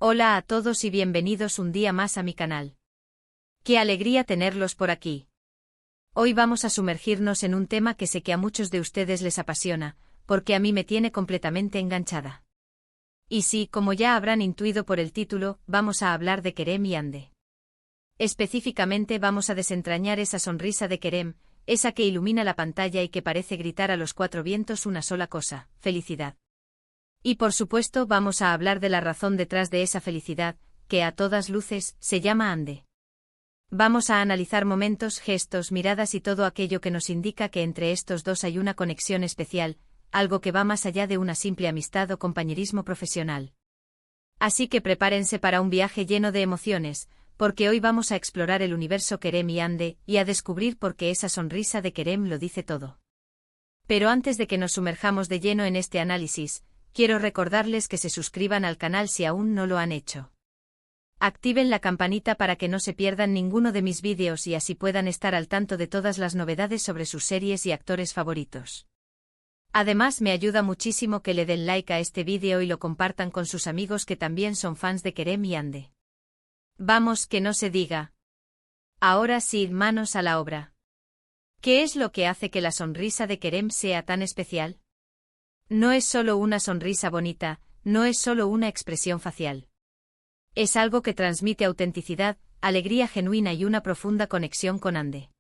Hola a todos y bienvenidos un día más a mi canal. ¡Qué alegría tenerlos por aquí! Hoy vamos a sumergirnos en un tema que sé que a muchos de ustedes les apasiona, porque a mí me tiene completamente enganchada. Y sí, como ya habrán intuido por el título, vamos a hablar de Kerem y Hande. Específicamente vamos a desentrañar esa sonrisa de Kerem, esa que ilumina la pantalla y que parece gritar a los cuatro vientos una sola cosa: felicidad. Y por supuesto vamos a hablar de la razón detrás de esa felicidad, que a todas luces se llama Hande. Vamos a analizar momentos, gestos, miradas y todo aquello que nos indica que entre estos dos hay una conexión especial, algo que va más allá de una simple amistad o compañerismo profesional. Así que prepárense para un viaje lleno de emociones, porque hoy vamos a explorar el universo Kerem y Hande y a descubrir por qué esa sonrisa de Kerem lo dice todo. Pero antes de que nos sumerjamos de lleno en este análisis, quiero recordarles que se suscriban al canal si aún no lo han hecho. Activen la campanita para que no se pierdan ninguno de mis vídeos y así puedan estar al tanto de todas las novedades sobre sus series y actores favoritos. Además, me ayuda muchísimo que le den like a este vídeo y lo compartan con sus amigos que también son fans de Kerem y Hande. Vamos, que no se diga. Ahora sí, manos a la obra. ¿Qué es lo que hace que la sonrisa de Kerem sea tan especial? No es solo una sonrisa bonita, no es solo una expresión facial. Es algo que transmite autenticidad, alegría genuina y una profunda conexión con Hande.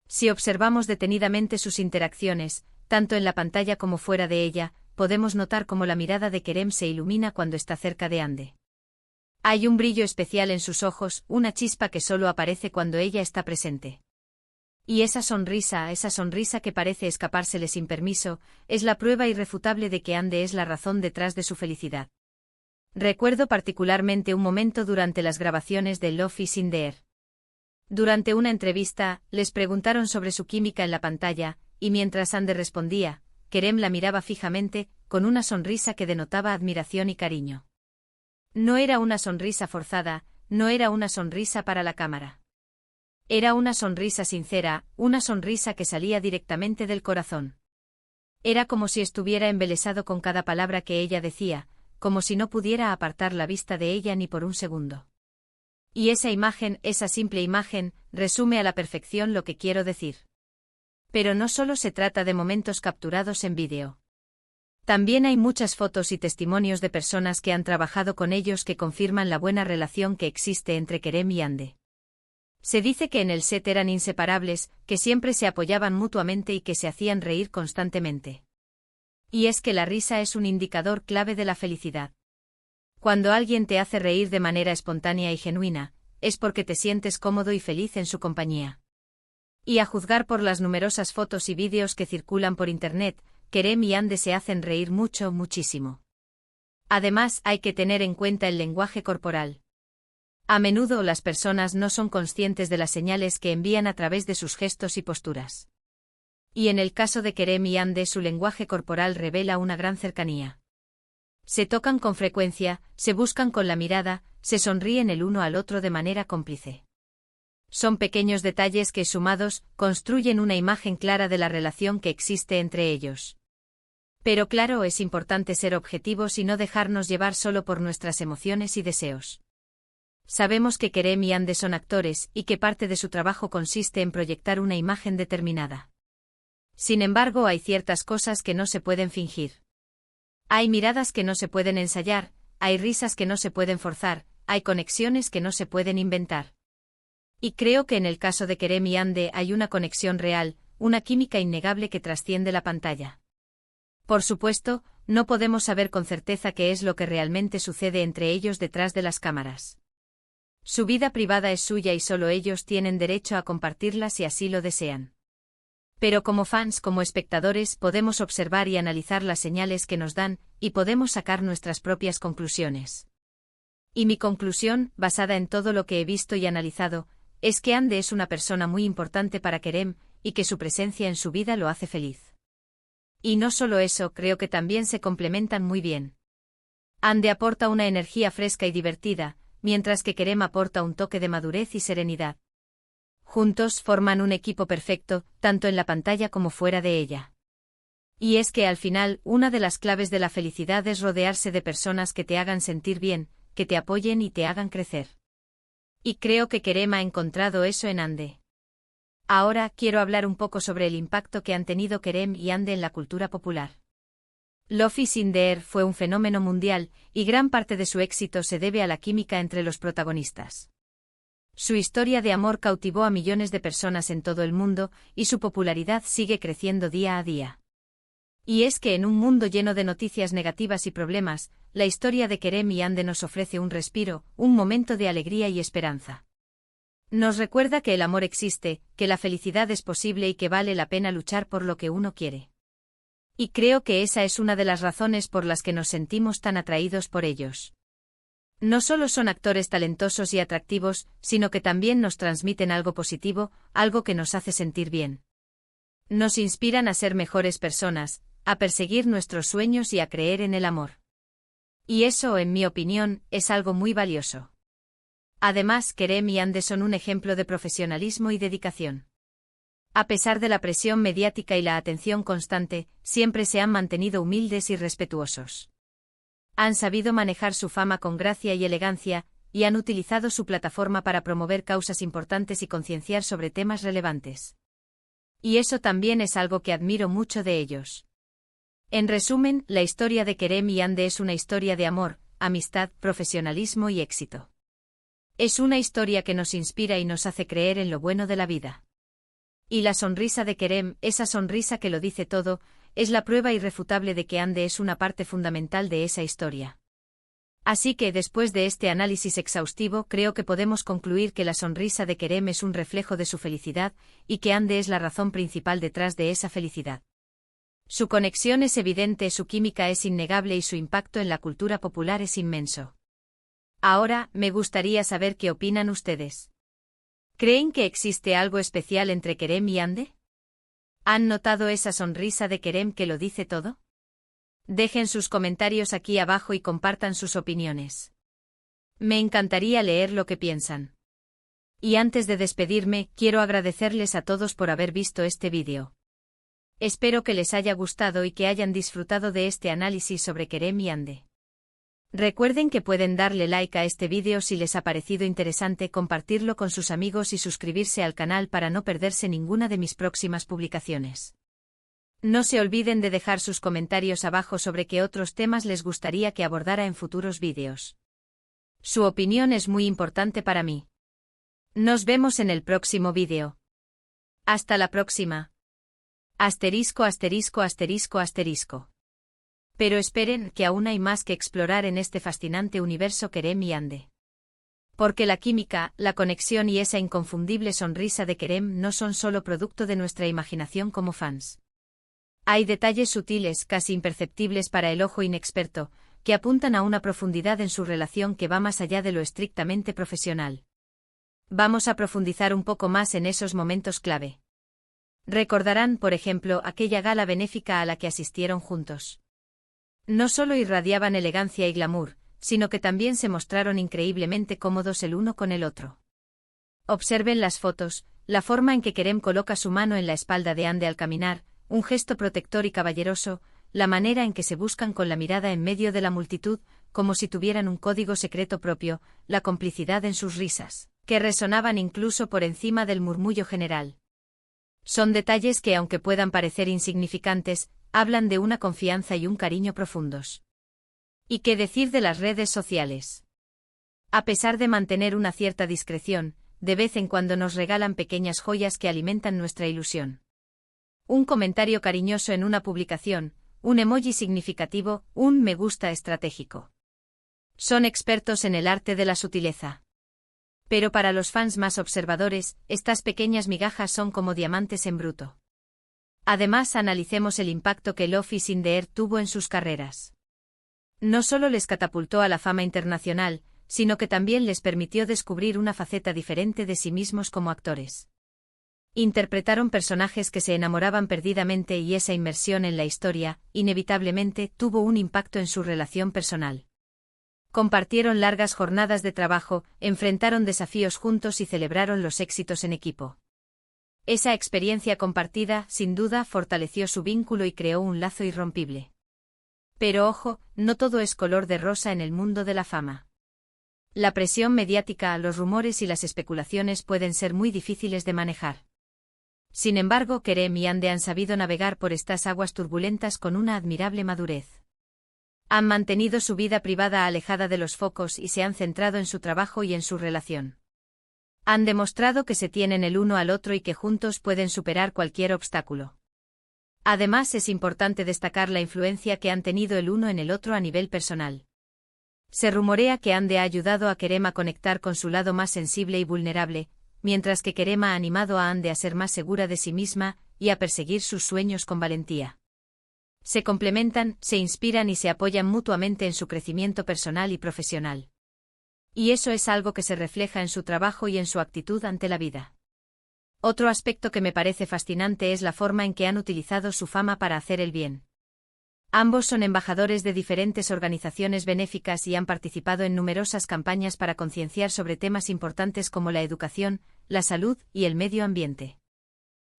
Si observamos detenidamente sus interacciones, tanto en la pantalla como fuera de ella, podemos notar cómo la mirada de Kerem se ilumina cuando está cerca de Hande. Hay un brillo especial en sus ojos, una chispa que solo aparece cuando ella está presente. Y esa sonrisa que parece escapársele sin permiso, es la prueba irrefutable de que Hande es la razón detrás de su felicidad. Recuerdo particularmente un momento durante las grabaciones de Love is in the Air. Durante una entrevista, les preguntaron sobre su química en la pantalla, y mientras Hande respondía, Kerem la miraba fijamente, con una sonrisa que denotaba admiración y cariño. No era una sonrisa forzada, no era una sonrisa para la cámara. Era una sonrisa sincera, una sonrisa que salía directamente del corazón. Era como si estuviera embelesado con cada palabra que ella decía, como si no pudiera apartar la vista de ella ni por un segundo. Y esa imagen, esa simple imagen, resume a la perfección lo que quiero decir. Pero no solo se trata de momentos capturados en vídeo. También hay muchas fotos y testimonios de personas que han trabajado con ellos que confirman la buena relación que existe entre Kerem y Hande. Se dice que en el set eran inseparables, que siempre se apoyaban mutuamente y que se hacían reír constantemente. Y es que la risa es un indicador clave de la felicidad. Cuando alguien te hace reír de manera espontánea y genuina, es porque te sientes cómodo y feliz en su compañía. Y a juzgar por las numerosas fotos y vídeos que circulan por internet, Kerem y Hande se hacen reír mucho, muchísimo. Además, hay que tener en cuenta el lenguaje corporal. A menudo las personas no son conscientes de las señales que envían a través de sus gestos y posturas. Y en el caso de Kerem y Hande su lenguaje corporal revela una gran cercanía. Se tocan con frecuencia, se buscan con la mirada, se sonríen el uno al otro de manera cómplice. Son pequeños detalles que, sumados, construyen una imagen clara de la relación que existe entre ellos. Pero claro, es importante ser objetivos y no dejarnos llevar solo por nuestras emociones y deseos. Sabemos que Kerem y Hande son actores y que parte de su trabajo consiste en proyectar una imagen determinada. Sin embargo, hay ciertas cosas que no se pueden fingir. Hay miradas que no se pueden ensayar, hay risas que no se pueden forzar, hay conexiones que no se pueden inventar. Y creo que en el caso de Kerem y Hande hay una conexión real, una química innegable que trasciende la pantalla. Por supuesto, no podemos saber con certeza qué es lo que realmente sucede entre ellos detrás de las cámaras. Su vida privada es suya y solo ellos tienen derecho a compartirla si así lo desean. Pero como fans, como espectadores, podemos observar y analizar las señales que nos dan, y podemos sacar nuestras propias conclusiones. Y mi conclusión, basada en todo lo que he visto y analizado, es que Hande es una persona muy importante para Kerem, y que su presencia en su vida lo hace feliz. Y no solo eso, creo que también se complementan muy bien. Hande aporta una energía fresca y divertida, mientras que Kerem aporta un toque de madurez y serenidad. Juntos forman un equipo perfecto, tanto en la pantalla como fuera de ella. Y es que al final, una de las claves de la felicidad es rodearse de personas que te hagan sentir bien, que te apoyen y te hagan crecer. Y creo que Kerem ha encontrado eso en Ande. Ahora quiero hablar un poco sobre el impacto que han tenido Kerem y Ande en la cultura popular. Love is in the Air fue un fenómeno mundial, y gran parte de su éxito se debe a la química entre los protagonistas. Su historia de amor cautivó a millones de personas en todo el mundo, y su popularidad sigue creciendo día a día. Y es que en un mundo lleno de noticias negativas y problemas, la historia de Kerem y Ande nos ofrece un respiro, un momento de alegría y esperanza. Nos recuerda que el amor existe, que la felicidad es posible y que vale la pena luchar por lo que uno quiere. Y creo que esa es una de las razones por las que nos sentimos tan atraídos por ellos. No solo son actores talentosos y atractivos, sino que también nos transmiten algo positivo, algo que nos hace sentir bien. Nos inspiran a ser mejores personas, a perseguir nuestros sueños y a creer en el amor. Y eso, en mi opinión, es algo muy valioso. Además, Kerem y Ande son un ejemplo de profesionalismo y dedicación. A pesar de la presión mediática y la atención constante, siempre se han mantenido humildes y respetuosos. Han sabido manejar su fama con gracia y elegancia, y han utilizado su plataforma para promover causas importantes y concienciar sobre temas relevantes. Y eso también es algo que admiro mucho de ellos. En resumen, la historia de Kerem y Ande es una historia de amor, amistad, profesionalismo y éxito. Es una historia que nos inspira y nos hace creer en lo bueno de la vida. Y la sonrisa de Kerem, esa sonrisa que lo dice todo, es la prueba irrefutable de que Ande es una parte fundamental de esa historia. Así que después de este análisis exhaustivo creo que podemos concluir que la sonrisa de Kerem es un reflejo de su felicidad, y que Ande es la razón principal detrás de esa felicidad. Su conexión es evidente, su química es innegable y su impacto en la cultura popular es inmenso. Ahora, me gustaría saber qué opinan ustedes. ¿Creen que existe algo especial entre Kerem y Ande? ¿Han notado esa sonrisa de Kerem que lo dice todo? Dejen sus comentarios aquí abajo y compartan sus opiniones. Me encantaría leer lo que piensan. Y antes de despedirme, quiero agradecerles a todos por haber visto este vídeo. Espero que les haya gustado y que hayan disfrutado de este análisis sobre Kerem y Ande. Recuerden que pueden darle like a este vídeo si les ha parecido interesante, compartirlo con sus amigos y suscribirse al canal para no perderse ninguna de mis próximas publicaciones. No se olviden de dejar sus comentarios abajo sobre qué otros temas les gustaría que abordara en futuros vídeos. Su opinión es muy importante para mí. Nos vemos en el próximo vídeo. Hasta la próxima. Asterisco, asterisco, asterisco, asterisco. Pero esperen, que aún hay más que explorar en este fascinante universo Kerem y Ande. Porque la química, la conexión y esa inconfundible sonrisa de Kerem no son solo producto de nuestra imaginación como fans. Hay detalles sutiles, casi imperceptibles para el ojo inexperto, que apuntan a una profundidad en su relación que va más allá de lo estrictamente profesional. Vamos a profundizar un poco más en esos momentos clave. Recordarán, por ejemplo, aquella gala benéfica a la que asistieron juntos. No solo irradiaban elegancia y glamour, sino que también se mostraron increíblemente cómodos el uno con el otro. Observen las fotos, la forma en que Kerem coloca su mano en la espalda de Ande al caminar, un gesto protector y caballeroso, la manera en que se buscan con la mirada en medio de la multitud, como si tuvieran un código secreto propio, la complicidad en sus risas, que resonaban incluso por encima del murmullo general. Son detalles que, aunque puedan parecer insignificantes, hablan de una confianza y un cariño profundos. ¿Y qué decir de las redes sociales? A pesar de mantener una cierta discreción, de vez en cuando nos regalan pequeñas joyas que alimentan nuestra ilusión. Un comentario cariñoso en una publicación, un emoji significativo, un me gusta estratégico. Son expertos en el arte de la sutileza. Pero para los fans más observadores, estas pequeñas migajas son como diamantes en bruto. Además, analicemos el impacto que Love is in the Air tuvo en sus carreras. No solo les catapultó a la fama internacional, sino que también les permitió descubrir una faceta diferente de sí mismos como actores. Interpretaron personajes que se enamoraban perdidamente y esa inmersión en la historia, inevitablemente, tuvo un impacto en su relación personal. Compartieron largas jornadas de trabajo, enfrentaron desafíos juntos y celebraron los éxitos en equipo. Esa experiencia compartida, sin duda, fortaleció su vínculo y creó un lazo irrompible. Pero ojo, no todo es color de rosa en el mundo de la fama. La presión mediática, los rumores y las especulaciones pueden ser muy difíciles de manejar. Sin embargo, Kerem y Hande han sabido navegar por estas aguas turbulentas con una admirable madurez. Han mantenido su vida privada alejada de los focos y se han centrado en su trabajo y en su relación. Han demostrado que se tienen el uno al otro y que juntos pueden superar cualquier obstáculo. Además, es importante destacar la influencia que han tenido el uno en el otro a nivel personal. Se rumorea que Hande ha ayudado a Kerem a conectar con su lado más sensible y vulnerable, mientras que Kerem ha animado a Hande a ser más segura de sí misma y a perseguir sus sueños con valentía. Se complementan, se inspiran y se apoyan mutuamente en su crecimiento personal y profesional. Y eso es algo que se refleja en su trabajo y en su actitud ante la vida. Otro aspecto que me parece fascinante es la forma en que han utilizado su fama para hacer el bien. Ambos son embajadores de diferentes organizaciones benéficas y han participado en numerosas campañas para concienciar sobre temas importantes como la educación, la salud y el medio ambiente.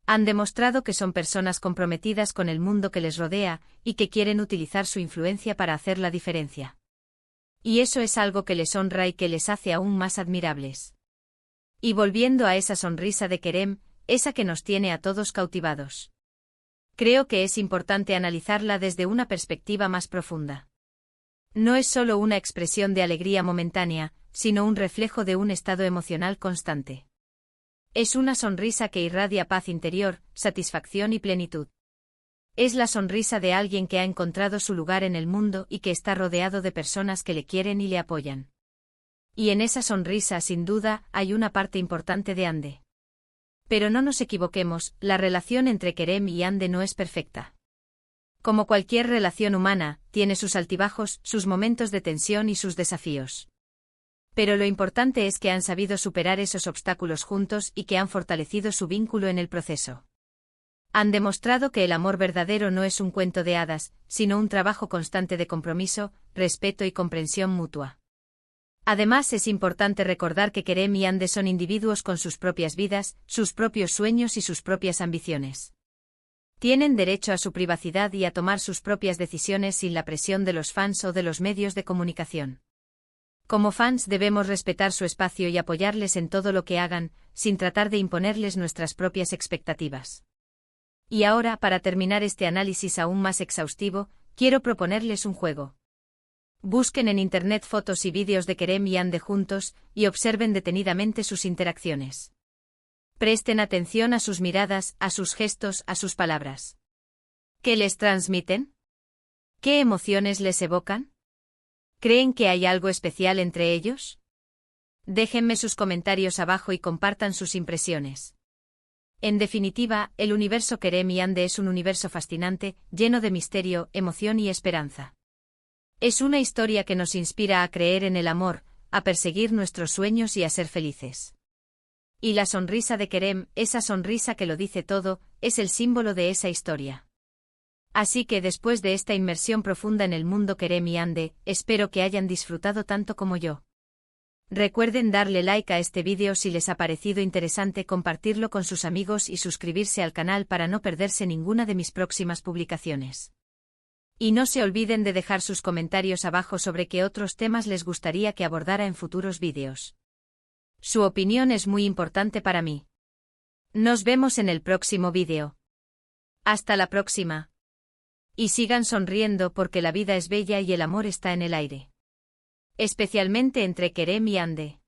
Han demostrado que son personas comprometidas con el mundo que les rodea y que quieren utilizar su influencia para hacer la diferencia. Y eso es algo que les honra y que les hace aún más admirables. Y volviendo a esa sonrisa de Kerem, esa que nos tiene a todos cautivados. Creo que es importante analizarla desde una perspectiva más profunda. No es solo una expresión de alegría momentánea, sino un reflejo de un estado emocional constante. Es una sonrisa que irradia paz interior, satisfacción y plenitud. Es la sonrisa de alguien que ha encontrado su lugar en el mundo y que está rodeado de personas que le quieren y le apoyan. Y en esa sonrisa, sin duda, hay una parte importante de Hande. Pero no nos equivoquemos, la relación entre Kerem y Hande no es perfecta. Como cualquier relación humana, tiene sus altibajos, sus momentos de tensión y sus desafíos. Pero lo importante es que han sabido superar esos obstáculos juntos y que han fortalecido su vínculo en el proceso. Han demostrado que el amor verdadero no es un cuento de hadas, sino un trabajo constante de compromiso, respeto y comprensión mutua. Además, es importante recordar que Kerem y Hande son individuos con sus propias vidas, sus propios sueños y sus propias ambiciones. Tienen derecho a su privacidad y a tomar sus propias decisiones sin la presión de los fans o de los medios de comunicación. Como fans debemos respetar su espacio y apoyarles en todo lo que hagan, sin tratar de imponerles nuestras propias expectativas. Y ahora, para terminar este análisis aún más exhaustivo, quiero proponerles un juego. Busquen en internet fotos y vídeos de Kerem y Hande juntos, y observen detenidamente sus interacciones. Presten atención a sus miradas, a sus gestos, a sus palabras. ¿Qué les transmiten? ¿Qué emociones les evocan? ¿Creen que hay algo especial entre ellos? Déjenme sus comentarios abajo y compartan sus impresiones. En definitiva, el universo Kerem y Hande es un universo fascinante, lleno de misterio, emoción y esperanza. Es una historia que nos inspira a creer en el amor, a perseguir nuestros sueños y a ser felices. Y la sonrisa de Kerem, esa sonrisa que lo dice todo, es el símbolo de esa historia. Así que después de esta inmersión profunda en el mundo Kerem y Hande, espero que hayan disfrutado tanto como yo. Recuerden darle like a este vídeo si les ha parecido interesante, compartirlo con sus amigos y suscribirse al canal para no perderse ninguna de mis próximas publicaciones. Y no se olviden de dejar sus comentarios abajo sobre qué otros temas les gustaría que abordara en futuros vídeos. Su opinión es muy importante para mí. Nos vemos en el próximo vídeo. Hasta la próxima. Y sigan sonriendo porque la vida es bella y el amor está en el aire. Especialmente entre Kerem y Hande.